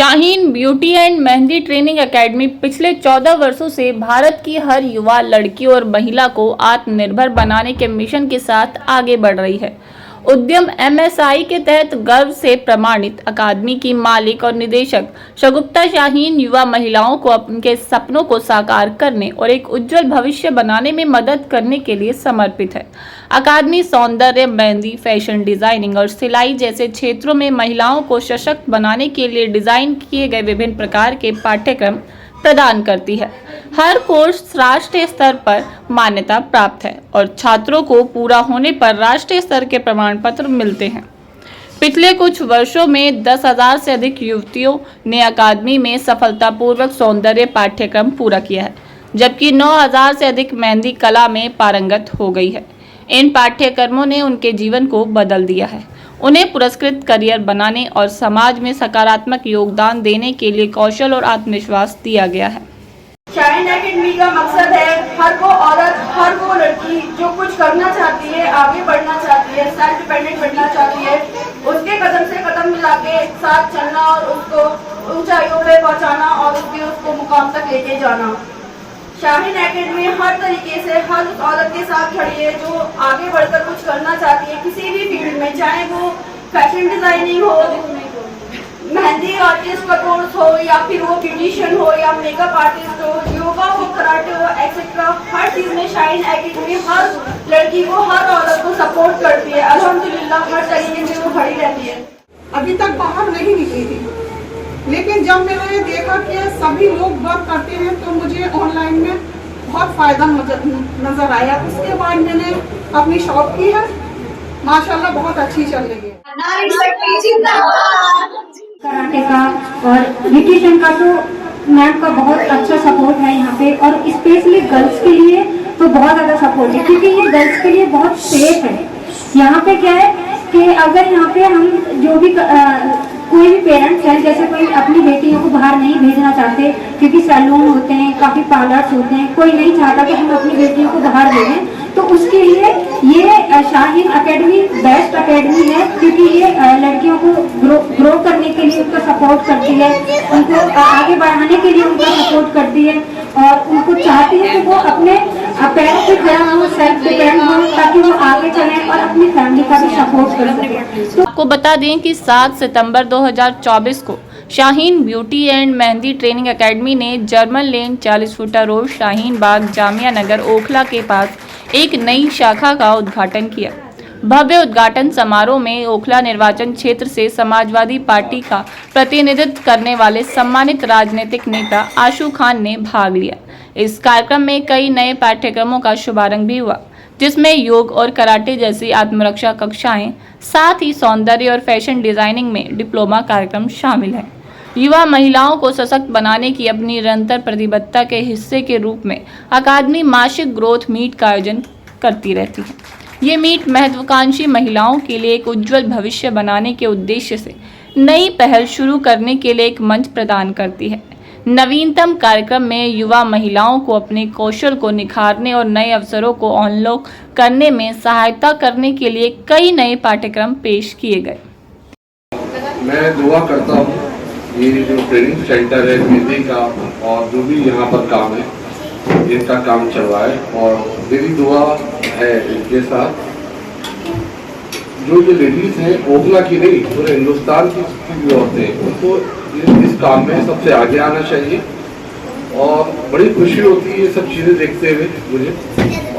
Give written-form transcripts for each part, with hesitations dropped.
Shaheen beauty and mehndi training academy पिछले 14 वर्षों से भारत की हर युवा लड़की और महिला को आत्मनिर्भर बनाने के मिशन के साथ आगे बढ़ रही है। उद्यम एमएसआई के तहत गर्व से प्रमाणित अकादमी की मालिक और निदेशक शगुफ्ता शाहीन युवा महिलाओं को उनके सपनों को साकार करने और एक उज्जवल भविष्य बनाने में मदद करने के लिए समर्पित है। अकादमी सौंदर्य, मेहंदी, फैशन डिजाइनिंग और सिलाई जैसे क्षेत्रों में महिलाओं को सशक्त बनाने के लिए डिजाइन किए गए विभिन्न प्रकार के पाठ्यक्रम प्रदान करती है। हर कोर्स राष्ट्रीय स्तर पर मान्यता प्राप्त है और छात्रों को पूरा होने पर राष्ट्रीय स्तर के प्रमाण पत्र मिलते हैं। पिछले कुछ वर्षों में 10,000 से अधिक युवतियों ने अकादमी में सफलतापूर्वक सौंदर्य पाठ्यक्रम पूरा किया है, जबकि 9,000 से अधिक मेहंदी कला में पारंगत हो गई है। इन पाठ्यक्रमों ने उनके जीवन को बदल दिया है। उन्हें पुरस्कृत करियर बनाने और समाज में सकारात्मक योगदान देने के लिए कौशल और आत्मविश्वास दिया गया है। शाहीन एकेडमी का मकसद है हर वो औरत, हर वो लड़की जो कुछ करना चाहती है, आगे बढ़ना चाहती है, सेल्फ डिपेंडेंट बनना चाहती है, उसके कदम से कदम मिला के साथ चलना और उसको ऊंचाइयों पे पहुंचाना और उसको मुकाम तक लेके जाना। शाहीन एकेडमी हर तरीके से हर उस औरत के साथ खड़ी है जो आगे बढ़कर कुछ करना चाहती है किसी भी फील्ड में, चाहे वो फैशन डिजाइनिंग हो, मेहंदी आर्टिस्ट का कोर्स हो, या फिर वो ब्यूटिशियन हो, या मेकअप आर्टिस्ट हो, योगा हो, कराटे हो, एक्सेट्रा। हर चीज में शाहीन एकेडमी हर लड़की को, हर औरत को सपोर्ट करती है। अल्हम्दुलिल्लाह हर तरीके से वो खड़ी रहती है। अभी तक बाहर नहीं निकली थी, लेकिन जब मैंने देखा कि सभी लोग वर्क करते हैं तो मुझे ऑनलाइन में बहुत फायदा नजर आया। उसके बाद मैंने अपनी शॉप की है, माशाल्लाह बहुत अच्छी चल रही है। कराटे का और ब्यूटिशियन का तो मैम का बहुत अच्छा सपोर्ट है यहाँ पे, और स्पेशली गर्ल्स के लिए तो बहुत ज़्यादा सपोर्ट है, क्योंकि ये गर्ल्स के लिए बहुत सेफ है। यहाँ पे क्या है कि अगर यहाँ पे हम जो भी कोई भी पेरेंट्स हैं, जैसे कोई अपनी बेटियों को बाहर नहीं भेजना चाहते, क्योंकि सैलून होते हैं, काफ़ी पार्लर्स होते हैं, कोई नहीं चाहता कि हम अपनी बेटियों को बाहर भेजें, तो उसके लिए ये शाहीन एकेडमी बेस्ट एकेडमी है, क्योंकि ये लड़कियों को ग्रो करने के लिए उनको सपोर्ट करती है, उनको आगे बढ़ाने के लिए उनका सपोर्ट करती है, और उनको चाहती है कि वो अपने पैरों पे खड़ा हो, सेल्फ डिपेंड हो, ताकि वो आगे चलें और अपनी फैमिली का भी सपोर्ट कर सकें। आपको बता दें कि 7 सितंबर 2024 को Shaheen beauty and mehndi training academy ने जर्मन लेन 40 फुटा रोड, शाहीन बाग, जामिया नगर, ओखला के पास एक नई शाखा का उद्घाटन किया। भव्य उद्घाटन समारोह में ओखला निर्वाचन क्षेत्र से समाजवादी पार्टी का प्रतिनिधित्व करने वाले सम्मानित राजनीतिक नेता आशू खान ने भाग लिया। इस कार्यक्रम में कई नए पाठ्यक्रमों का शुभारंभ भी हुआ, जिसमें योग और कराटे जैसी आत्मरक्षा कक्षाएं, साथ ही सौंदर्य और फैशन डिजाइनिंग में डिप्लोमा कार्यक्रम शामिल हैं। युवा महिलाओं को सशक्त बनाने की अपनी निरंतर प्रतिबद्धता के हिस्से के रूप में अकादमी मासिक ग्रोथ मीट का आयोजन करती रहती है। ये मीट महत्वाकांक्षी महिलाओं के लिए एक उज्जवल भविष्य बनाने के उद्देश्य से नई पहल शुरू करने के लिए एक मंच प्रदान करती है। नवीनतम कार्यक्रम में युवा महिलाओं को अपने कौशल को निखारने और नए अवसरों को अनलॉक करने में सहायता करने के लिए कई नए पाठ्यक्रम पेश किए गए। मैं दुआ करता हूँ ये जो ट्रेनिंग सेंटर है मेहंदी का और जो भी यहाँ पर काम है, इनका काम चलवाए, और मेरी दुआ है इनके साथ जो ये लेडीज हैं, ओखला की नहीं पूरे हिंदुस्तान की भी औरतें, उनको इस काम में सबसे आगे आना चाहिए। और बड़ी खुशी होती है ये सब चीज़ें देखते हुए मुझे,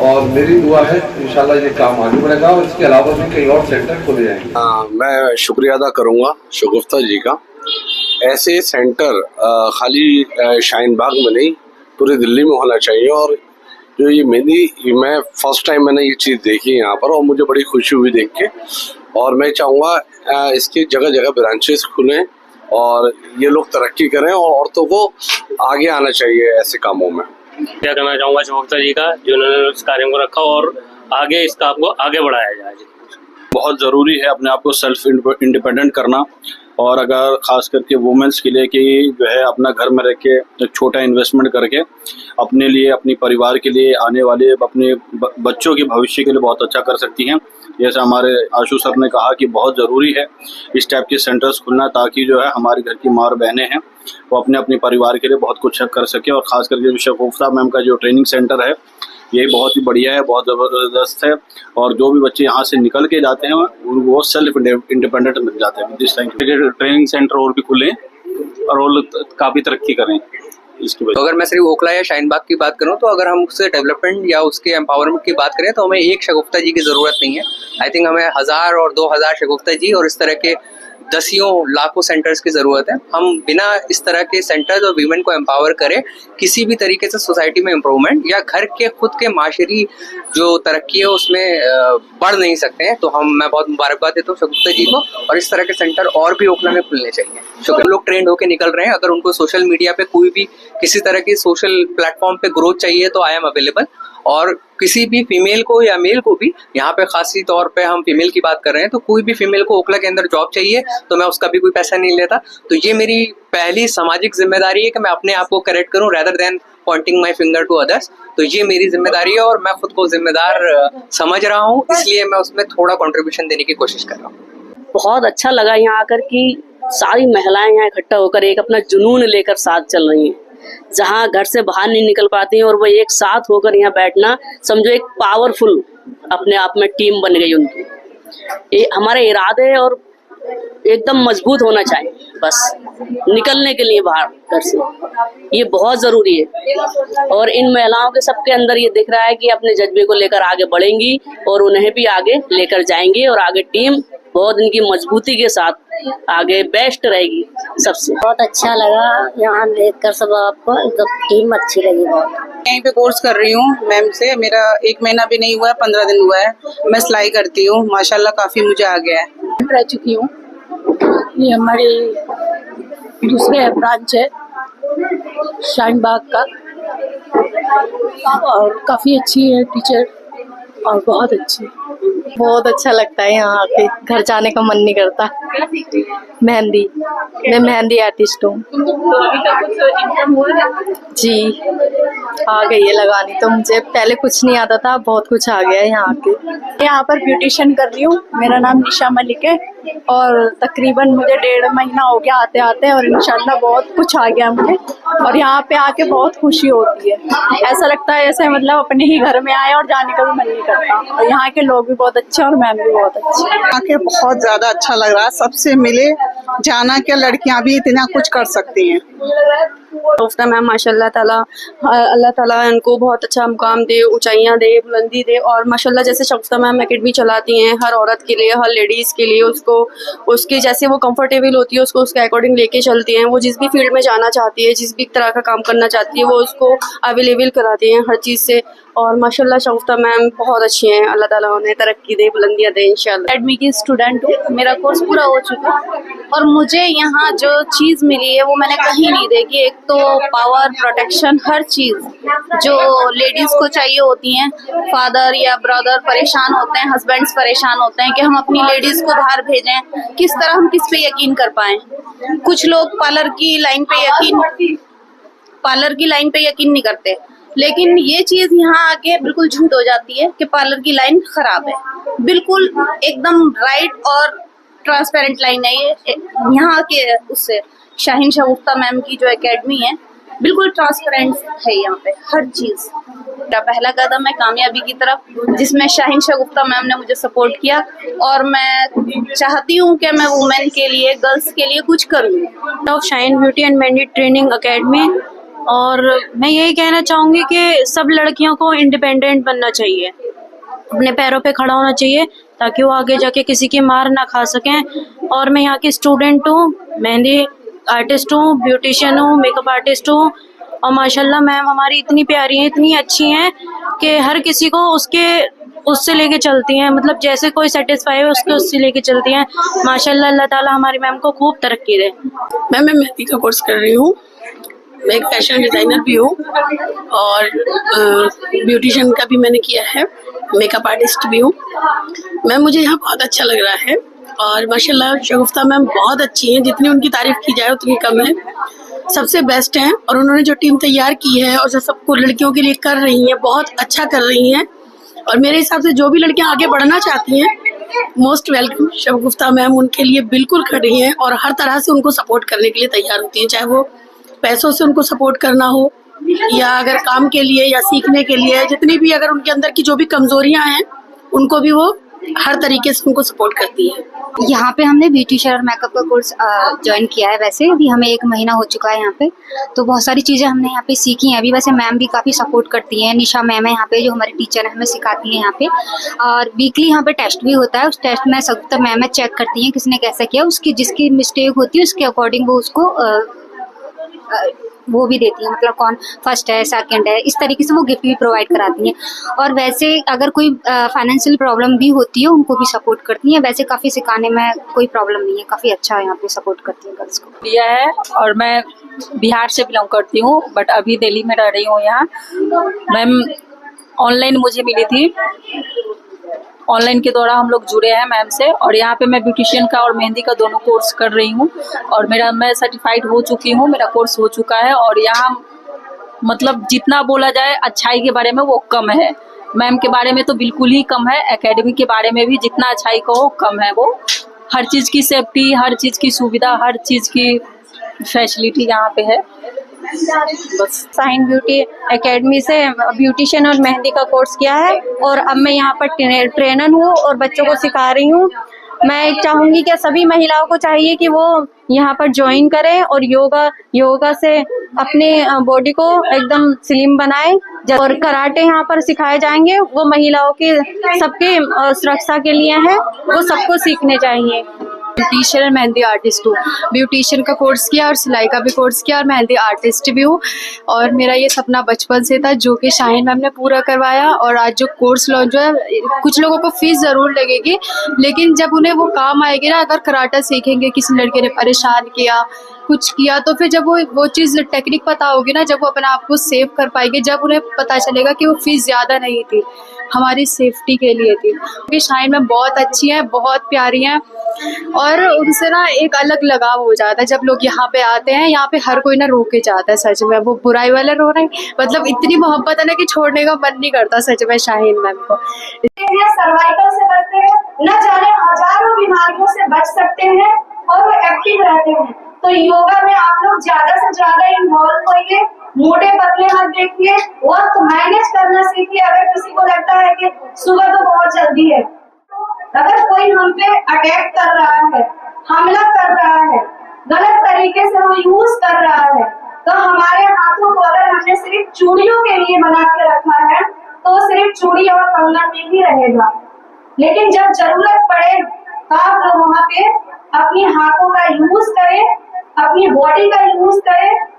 और मेरी दुआ है इंशाल्लाह ये काम आगे बढ़ेगा और इसके अलावा भी कई और सेंटर खोले जाएंगे। मैं शुक्रिया अदा करूँगा शगुफ्ता जी का। ऐसे सेंटर खाली शाहीन बाग में नहीं पूरी दिल्ली में होना चाहिए। और जो ये मेहंदी, मैं फर्स्ट टाइम मैंने ये चीज़ देखी यहाँ पर और मुझे बड़ी खुशी हुई देख के, और मैं चाहूँगा इसके जगह जगह ब्रांचेस खुलें और ये लोग तरक्की करें और औरतों को आगे आना चाहिए ऐसे कामों में। क्या करना चाहूँगा शगुफ्ता जी का, जिन्होंने इस कार्य को रखा और आगे इस काम को आगे बढ़ाया जाए। बहुत ज़रूरी है अपने आप को सेल्फ इंडिपेंडेंट करना, और अगर खास करके वुमेन्स के लिए कि जो है अपना घर में रह के एक छोटा इन्वेस्टमेंट करके अपने लिए, अपने परिवार के लिए, आने वाले अपने बच्चों के भविष्य के लिए बहुत अच्छा कर सकती हैं। जैसे हमारे आशु सर ने कहा कि बहुत ज़रूरी है इस टाइप के सेंटर्स खुलना, ताकि जो है हमारे घर की माँ और बहनें हैं वो अपने अपने परिवार के लिए बहुत कुछ कर सके। और ख़ास करके जो शगुफ्ता मैम का जो ट्रेनिंग सेंटर है ये बहुत ही बढ़िया है, बहुत ज़बरदस्त है। और जो भी बच्चे यहाँ से निकल के जाते हैं वो सेल्फ इंडिपेंडेंट मिल जाते हैं। जिस टाइम ट्रेनिंग सेंटर और भी खुले और काफ़ी तरक्की करें इसकी वजह। तो अगर मैं सिर्फ ओखला या शाहीन बाग की बात करूं, तो अगर हम उससे डेवलपमेंट या उसके एम्पावरमेंट की बात करें तो हमें एक शगुफ्ता जी की ज़रूरत नहीं है। आई थिंक हमें 1000 और 2000 शगुफ्ता जी और इस तरह के दसियों लाखों सेंटर्स की ज़रूरत है। हम बिना इस तरह के सेंटर्स और वीमेन को एम्पावर करें किसी भी तरीके से सोसाइटी में इम्प्रूवमेंट या घर के खुद के माशरी जो तरक्की है उसमें बढ़ नहीं सकते हैं। तो मैं बहुत मुबारकबाद देता हूँ शगुफ्ता जी को, और इस तरह के सेंटर और भी ओखला में खुलने चाहिए। शुक्रिया। लोग ट्रेंड होकर निकल रहे हैं, अगर उनको सोशल मीडिया पे कोई भी किसी तरह की सोशल प्लेटफॉर्म पे ग्रोथ चाहिए तो आई एम अवेलेबल। और किसी भी फीमेल को या मेल को भी, यहाँ पे खासी तौर पे हम फीमेल की बात कर रहे हैं, तो कोई भी फीमेल को ओखला के अंदर जॉब चाहिए तो मैं उसका भी कोई पैसा नहीं लेता। तो ये मेरी पहली सामाजिक जिम्मेदारी है कि मैं अपने आप को करेक्ट करूँ rather than pointing my finger to others. तो ये मेरी जिम्मेदारी है और मैं खुद को जिम्मेदार समझ रहा हूँ, इसलिए मैं उसमें थोड़ा कॉन्ट्रीब्यूशन देने की कोशिश कर रहा हूँ। बहुत अच्छा लगा यहाँ आकर कि सारी महिलाएं यहाँ इकट्ठा होकर एक अपना जुनून लेकर साथ चल रही हैं। जहाँ घर से बाहर नहीं निकल पाती हैं और वो एक साथ होकर यहाँ बैठना, समझो एक पावरफुल अपने आप में टीम बन गई उनकी। ये हमारे इरादे और एकदम मजबूत होना चाहिए बस निकलने के लिए बाहर घर से, ये बहुत जरूरी है। और इन महिलाओं के सबके अंदर ये दिख रहा है कि अपने जज्बे को लेकर आगे बढ़ेंगी और उन्हें भी आगे लेकर जाएंगी और आगे टीम बहुत इनकी मजबूती के साथ आगे बेस्ट रहेगी सबसे। बहुत अच्छा लगा यहाँ देखकर सब, आपको टीम अच्छी लगी बहुत। यहीं पे कोर्स कर रही हूँ मैम से, मेरा 1 महीना भी नहीं हुआ है, 15 दिन हुआ है। मैं सिलाई करती हूँ, माशाल्लाह काफी मुझे आ गया है। रह चुकी हूँ, ये हमारी दूसरे ब्रांच है शाहीन बाग का, और काफी अच्छी है टीचर और बहुत अच्छी। बहुत अच्छा लगता है यहाँ आके, घर जाने का मन नहीं करता। मेहंदी, मैं मेहंदी आर्टिस्ट हूँ जी। आ गई है लगानी, तो मुझे पहले कुछ नहीं आता था, बहुत कुछ आ गया है यहाँ आके। यहाँ पर ब्यूटिशियन कर रही हूँ, मेरा नाम निशा मलिक है और तकरीबन मुझे 1.5 महीना हो गया आते आते, और इंशाल्लाह बहुत कुछ आ गया मुझे। और यहाँ पे आके बहुत खुशी होती है, ऐसा लगता है जैसे मतलब अपने ही घर में आए और जाने का भी मन नहीं करता। और यहाँ के लोग भी बहुत अच्छे और मैम भी बहुत अच्छी। आके बहुत ज्यादा अच्छा लग रहा है, सबसे मिले, जाना क्या लड़कियां भी इतना कुछ कर सकती हैं। शगुफ्ता मैम माशाल्लाह ताला, अल्लाह ताला इनको बहुत अच्छा मुकाम दे, ऊंचाइयां दे, बुलंदी दे। और माशाल्लाह जैसे शगुफ्ता मैम एकेडमी चलाती हैं, हर औरत के लिए, हर लेडीज़ के लिए, उसको उसकी जैसे वो कंफर्टेबल होती है उसको उसके अकॉर्डिंग लेके चलती हैं। वो जिस भी फील्ड में जाना चाहती है, जिस भी तरह का काम करना चाहती है, वो उसको अवेलेबल कराती हैं हर चीज़ से। और माशाल्लाह शगुफ्ता मैम बहुत अच्छी हैं, अल्लाह ताला उन्हें तरक्की दे, बुलंदियाँ दे इंशाल्लाह। एकेडमी की स्टूडेंट हूँ, मेरा कोर्स पूरा हो चुका है और मुझे यहाँ जो चीज़ मिली है वो मैंने कहीं नहीं देखी। एक तो पावर, प्रोटेक्शन, हर चीज़ जो लेडीज़ को चाहिए होती हैं। फादर या ब्रदर परेशान होते हैं, हस्बैंड्स परेशान होते हैं कि हम अपनी लेडीज़ को बाहर भेजें, किस तरह हम किस पे यकीन कर पाएँ। कुछ लोग पार्लर की लाइन पे यकीन नहीं करते, लेकिन ये चीज़ यहाँ आके बिल्कुल झूठ हो जाती है कि पार्लर की लाइन खराब है। बिल्कुल एकदम राइट और ट्रांसपेरेंट लाइन है ये। यहाँ के उससे शाहीन शगुफ्ता मैम की जो एकेडमी है बिल्कुल ट्रांसपेरेंट है यहाँ पे हर चीज़। मेरा पहला कदम है कामयाबी की तरफ, जिसमें शाहीन शगुफ्ता मैम ने मुझे सपोर्ट किया और मैं चाहती हूँ कि मैं वुमेन के लिए, गर्ल्स के लिए कुछ करूँ। Shaheen beauty and mehndi training academy, और मैं यही कहना चाहूँगी कि सब लड़कियों को इंडिपेंडेंट बनना चाहिए, अपने पैरों पे खड़ा होना चाहिए ताकि वो आगे जाके किसी की मार ना खा सकें। और मैं यहाँ की स्टूडेंट हूँ, मेहंदी आर्टिस्ट हूँ, ब्यूटिशियन हूँ, मेकअप आर्टिस्ट हूँ। और माशाल्लाह मैम हमारी इतनी प्यारी हैं, इतनी अच्छी हैं कि हर किसी को उससे लेके चलती हैं, मतलब जैसे कोई सेटिस्फाई हो उससे लेके चलती हैं। माशाल्लाह, अल्लाह ताला हमारी मैम को खूब तरक्की दे। मैं मेहंदी का कोर्स कर रही हूँ, मैं एक फैशन डिज़ाइनर भी हूँ और ब्यूटिशियन का भी मैंने किया है, मेकअप आर्टिस्ट भी हूँ। मैम मुझे यहाँ बहुत अच्छा लग रहा है और माशाल्लाह शगुफ्ता मैम बहुत अच्छी हैं, जितनी उनकी तारीफ की जाए उतनी कम है। सबसे बेस्ट हैं और उन्होंने जो टीम तैयार की है और जो सबको लड़कियों के लिए कर रही हैं बहुत अच्छा कर रही हैं। और मेरे हिसाब से जो भी लड़कियां आगे बढ़ना चाहती हैं मोस्ट वेलकम। शगुफ्ता मैम उनके लिए बिल्कुल खड़ी हैं और हर तरह से उनको सपोर्ट करने के लिए तैयार होती हैं, चाहे वो पैसों से उनको सपोर्ट करना हो या अगर काम के लिए या सीखने के लिए, जितनी भी अगर उनके अंदर की जो भी कमजोरियां हैं उनको भी वो हर तरीके से उनको सपोर्ट करती है। यहाँ पे हमने ब्यूटिशियन और मेकअप का कोर्स ज्वाइन किया है। वैसे अभी हमें 1 महीना हो चुका है यहाँ पे, तो बहुत सारी चीज़ें हमने यहाँ पे सीखी हैं। अभी वैसे मैम भी काफ़ी सपोर्ट करती हैं। निशा मैम है यहाँ पे जो हमारी टीचर है, हमें सिखाती हैं यहाँ पे। और वीकली यहाँ पे टेस्ट भी होता है। उस टेस्ट में सब मैम चेक करती हैं किसने कैसा किया, उसकी जिसकी मिस्टेक होती है उसके अकॉर्डिंग वो उसको वो भी देती है, मतलब कौन फर्स्ट है सेकंड है, इस तरीके से वो गिफ्ट भी प्रोवाइड कराती हैं। और वैसे अगर कोई फाइनेंशियल प्रॉब्लम भी होती है उनको भी सपोर्ट करती हैं। वैसे काफ़ी सिखाने में कोई प्रॉब्लम नहीं है, काफ़ी अच्छा यहाँ पे सपोर्ट करती है गर्ल्स को। दिया है और मैं बिहार से बिलोंग करती हूँ बट अभी दिल्ली में रह रही हूँ। यहाँ मैम ऑनलाइन मुझे मिली थी, ऑनलाइन के द्वारा हम लोग जुड़े हैं मैम से। और यहाँ पे मैं ब्यूटिशियन का और मेहंदी का दोनों कोर्स कर रही हूँ और मैं सर्टिफाइड हो चुकी हूँ, मेरा कोर्स हो चुका है। और यहाँ मतलब जितना बोला जाए अच्छाई के बारे में वो कम है, मैम के बारे में तो बिल्कुल ही कम है। एकेडमी के बारे में भी जितना अच्छाई कहो कम है। वो हर चीज़ की सेफ्टी, हर चीज़ की सुविधा, हर चीज़ की फैसिलिटी यहाँ पे है। बस शाहीन ब्यूटी एकेडमी से ब्यूटिशियन और मेहंदी का कोर्स किया है और अब मैं यहाँ पर ट्रेनर हूँ और बच्चों को सिखा रही हूँ। मैं चाहूँगी कि सभी महिलाओं को चाहिए कि वो यहाँ पर ज्वाइन करें और योगा से अपने बॉडी को एकदम स्लिम बनाए। और कराटे यहाँ पर सिखाए जाएंगे, वो महिलाओं के सबके सुरक्षा के लिए है, वो सबको सीखने चाहिए। ब्यूटिशियन और मेहंदी आर्टिस्ट हूँ। ब्यूटिशियन का कोर्स किया और सिलाई का भी कोर्स किया और मेहंदी आर्टिस्ट भी हूँ। और मेरा ये सपना बचपन से था जो कि शाहीन मैम ने पूरा करवाया। और आज जो कोर्स लॉन्च हुआ है, कुछ लोगों को फीस ज़रूर लगेगी लेकिन जब उन्हें वो काम आएगी ना, अगर कराटा सीखेंगे, किसी लड़के ने परेशान किया कुछ किया तो फिर जब वो चीज़ टेक्निक पता होगी ना, जब वो अपने आप को सेव कर पाएंगे, जब उन्हें पता चलेगा कि वो फीस ज़्यादा नहीं थी, हमारी सेफ्टी के लिए थी। क्योंकि शाहीन मैम बहुत अच्छी हैं, बहुत प्यारी हैं और उनसे ना एक अलग लगाव हो जाता है। जब लोग यहाँ पे आते हैं, यहाँ पे हर कोई ना रोके जाता है। सच में वो बुराई वाला रो रहे हैं, मतलब इतनी मोहब्बत है ना कि छोड़ने का मन नहीं करता सच में शाहीन मैम को। सर्वाइकल से बचते हैं, न जाने हजारों बीमारियों से बच सकते हैं और वो एक्टिव रहते हैं। तो योगा में आप लोग ज्यादा से ज्यादा इन्वॉल्व होइए, मोटे पतले मत देखिए, वक्त मैनेज करना सीखिए। अगर किसी को लगता है कि सुबह तो बहुत जल्दी है, अगर कोई हम पे अटैक कर रहा है, हमला कर रहा है, गलत तरीके से वो यूज कर रहा है, तो हमारे हाथों को अगर हमने सिर्फ चूड़ियों के लिए बना के रखा है तो सिर्फ चूड़ी और कंगन में ही रहेगा। लेकिन जब जरूरत पड़े तो आप लोग वहाँ पे अपने हाथों का यूज करें, अपनी बॉडी का यूज करें।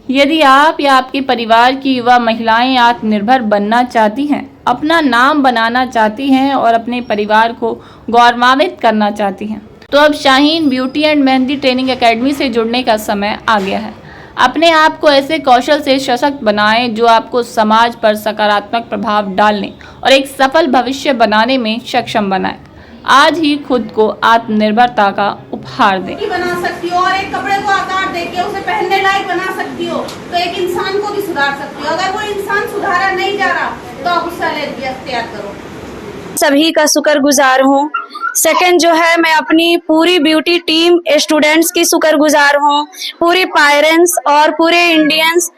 यदि आप या आपके परिवार की युवा महिलाएं आत्मनिर्भर बनना चाहती हैं, अपना नाम बनाना चाहती हैं और अपने परिवार को गौरवान्वित करना चाहती हैं, तो अब Shaheen beauty and mehndi training academy से जुड़ने का समय आ गया है। अपने आप को ऐसे कौशल से सशक्त बनाएं जो आपको समाज पर सकारात्मक प्रभाव डालने और एक सफल भविष्य बनाने में सक्षम बनाए। आज ही खुद को आत्मनिर्भरता का उपहार दें। बना सकती हो और एक कपड़े को आकार देके उसे पहनने लायक बना सकती हो, तो एक इंसान को भी सुधार सकती हो। अगर वो इंसान सुधारा नहीं जा रहा तो आप उससे अलग तैयार करो। सभी का शुक्रगुजार हूँ। सेकंड जो है, मैं अपनी पूरी ब्यूटी टीम स्टूडेंट्स की शुक्रगुजार हूँ, पूरी पेरेंट्स और पूरे इंडियंस,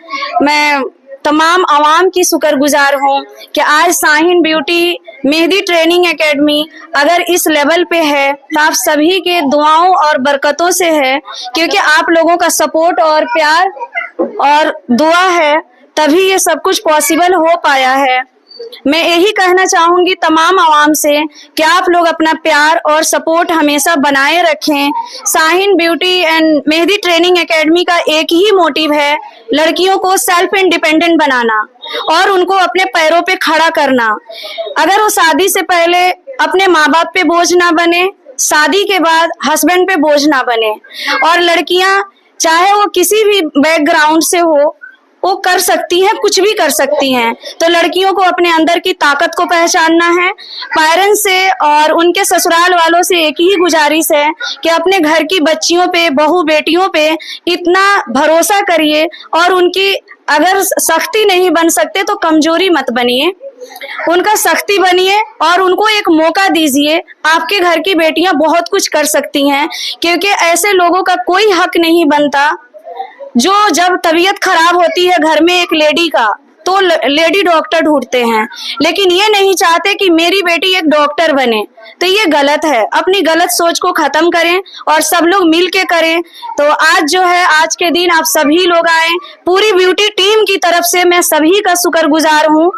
मैं तमाम आवाम की शुक्रगुजार हूँ कि आज Shaheen beauty mehndi training academy अगर इस लेवल पे है तो आप सभी के दुआओं और बरकतों से है, क्योंकि आप लोगों का सपोर्ट और प्यार और दुआ है तभी ये सब कुछ पॉसिबल हो पाया है। मैं यही कहना चाहूंगी तमाम आवाम से कि आप लोग अपना प्यार और सपोर्ट हमेशा बनाए रखें। Shaheen beauty and mehndi training academy का एक ही मोटिव है, लड़कियों को सेल्फ इंडिपेंडेंट बनाना और उनको अपने पैरों पे खड़ा करना। अगर वो शादी से पहले अपने माँ बाप पे बोझ ना बने, शादी के बाद हस्बैंड पे बोझ ना बने। और लड़कियां चाहे वो किसी भी बैकग्राउंड से हो, वो कर सकती हैं, कुछ भी कर सकती हैं। तो लड़कियों को अपने अंदर की ताकत को पहचानना है। पेरेंट्स से और उनके ससुराल वालों से एक ही गुजारिश है कि अपने घर की बच्चियों पे, बहू बेटियों पे इतना भरोसा करिए और उनकी अगर शक्ति नहीं बन सकते तो कमजोरी मत बनिए, उनका शक्ति बनिए और उनको एक मौका दीजिए। आपके घर की बेटियां बहुत कुछ कर सकती हैं, क्योंकि ऐसे लोगों का कोई हक नहीं बनता जो जब तबीयत खराब होती है घर में एक लेडी का तो लेडी डॉक्टर ढूंढते हैं, लेकिन ये नहीं चाहते कि मेरी बेटी एक डॉक्टर बने। तो ये गलत है। अपनी गलत सोच को खत्म करें और सब लोग मिल के करें। तो आज जो है, आज के दिन आप सभी लोग आए, पूरी ब्यूटी टीम की तरफ से मैं सभी का शुक्रगुजार हूँ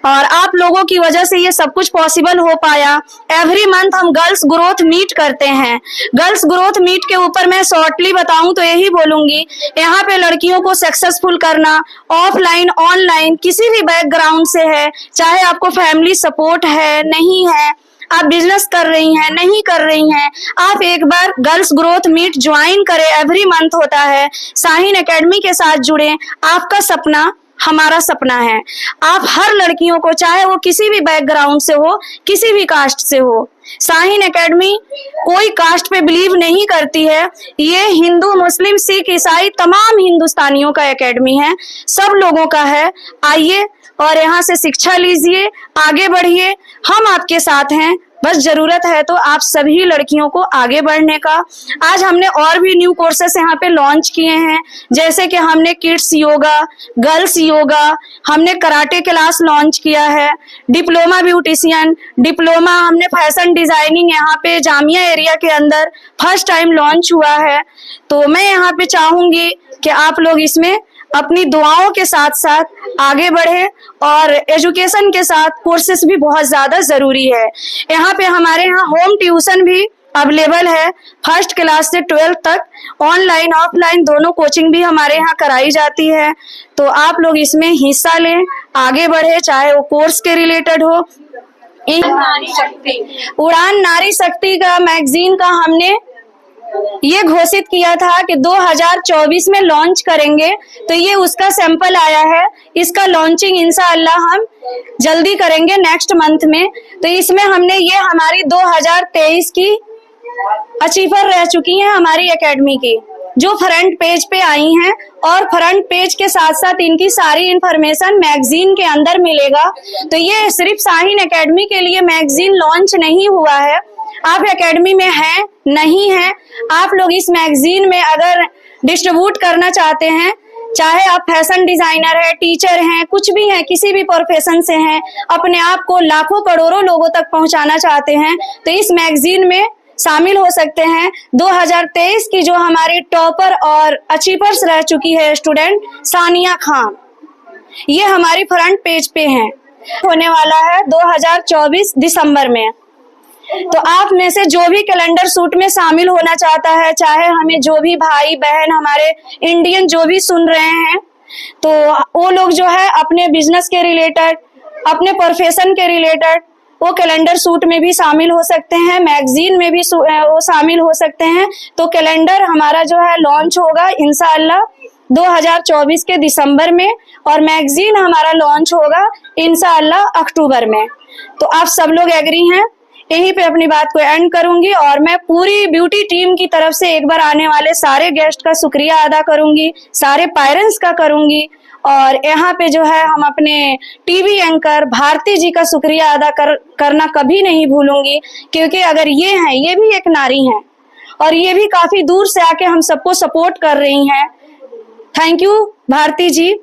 और आप लोगों की वजह से ये सब कुछ पॉसिबल हो पाया। एवरी मंथ हम गर्ल्स ग्रोथ मीट करते हैं। गर्ल्स ग्रोथ मीट के ऊपर मैं शॉर्टली बताऊं तो यही बोलूंगी, यहाँ पे लड़कियों को सक्सेसफुल करना, ऑफलाइन ऑनलाइन किसी भी बैकग्राउंड से है, चाहे आपको फैमिली सपोर्ट है नहीं है, आप बिजनेस कर रही हैं नहीं कर रही हैं, आप एक बार गर्ल्स ग्रोथ मीट ज्वाइन करें। एवरी मंथ होता है। शाहीन एकेडमी के साथ जुड़े। आपका सपना हमारा सपना है। आप हर लड़कियों को, चाहे वो किसी भी बैकग्राउंड से हो, किसी भी कास्ट से हो, शाहीन एकेडमी कोई कास्ट पे बिलीव नहीं करती है। ये हिंदू, मुस्लिम, सिख, ईसाई तमाम हिंदुस्तानियों का एकेडमी है, सब लोगों का है। आइए और यहाँ से शिक्षा लीजिए, आगे बढ़िए, हम आपके साथ हैं। बस जरूरत है तो आप सभी लड़कियों को आगे बढ़ने का। आज हमने और भी न्यू कोर्सेस यहाँ पे लॉन्च किए हैं, जैसे कि हमने किड्स योगा, गर्ल्स योगा, हमने कराटे क्लास लॉन्च किया है, डिप्लोमा ब्यूटिशियन, डिप्लोमा हमने फैशन डिजाइनिंग यहाँ पे जामिया एरिया के अंदर फर्स्ट टाइम लॉन्च हुआ है। तो मैं यहाँ पे चाहूंगी कि आप लोग इसमें अपनी दुआओं के साथ साथ आगे बढ़े और एजुकेशन के साथ कोर्सेस भी बहुत ज्यादा जरूरी है। यहाँ पे हमारे यहाँ होम ट्यूशन भी अवेलेबल है, फर्स्ट क्लास से 12th तक ऑनलाइन ऑफलाइन दोनों कोचिंग भी हमारे यहाँ कराई जाती है। तो आप लोग इसमें हिस्सा लें, आगे बढ़े, चाहे वो कोर्स के रिलेटेड हो। उड़ान नारी शक्ति का मैगजीन का हमने ये घोषित किया था कि 2024 में लॉन्च करेंगे, तो ये उसका सैंपल आया है। इसका लॉन्चिंग इंशाअल्लाह हम जल्दी करेंगे नेक्स्ट मंथ में। तो इसमें हमने ये हमारी 2023 की अचीवर रह चुकी हैं हमारी एकेडमी की, जो फ्रंट पेज पे आई हैं, और फ्रंट पेज के साथ साथ इनकी सारी इंफॉर्मेशन मैगजीन के अंदर मिलेगा। तो ये सिर्फ शाहीन एकेडमी के लिए मैगजीन लॉन्च नहीं हुआ है। आप एकेडमी में हैं नहीं हैं, आप लोग इस मैगजीन में अगर डिस्ट्रीब्यूट करना चाहते हैं, चाहे आप फैशन डिजाइनर है, टीचर हैं, कुछ भी हैं, किसी भी प्रोफेशन से हैं, अपने आप को लाखों करोड़ों लोगों तक पहुंचाना चाहते हैं, तो इस मैगजीन में शामिल हो सकते हैं। 2023 की जो हमारी टॉपर और अचीवर्स रह चुकी है स्टूडेंट सानिया खान, ये हमारी फ्रंट पेज पे हैं। होने वाला है 2024 दिसंबर में। तो आप में से जो भी कैलेंडर शूट में शामिल होना चाहता है, चाहे हमें जो भी भाई बहन हमारे इंडियन जो भी सुन रहे हैं, तो वो लोग जो है अपने बिजनेस के रिलेटेड, अपने प्रोफेशन के रिलेटेड वो कैलेंडर शूट में भी शामिल हो सकते हैं, मैगजीन में भी वो शामिल हो सकते हैं। तो कैलेंडर हमारा जो है लॉन्च होगा इंशाअल्लाह 2024 के दिसंबर में, और मैगजीन हमारा लॉन्च होगा इंशाअल्लाह अक्टूबर में। तो आप सब लोग एग्री हैं? यहीं पे अपनी बात को एंड करूंगी और मैं पूरी ब्यूटी टीम की तरफ से एक बार आने वाले सारे गेस्ट का शुक्रिया अदा करूंगी, सारे पेरेंट्स का करूंगी, और यहाँ पे जो है हम अपने टीवी एंकर भारती जी का शुक्रिया अदा करना कभी नहीं भूलूंगी, क्योंकि अगर ये हैं, ये भी एक नारी हैं और ये भी काफी दूर से आके हम सबको सपोर्ट कर रही हैं। Thank you Bharti ji.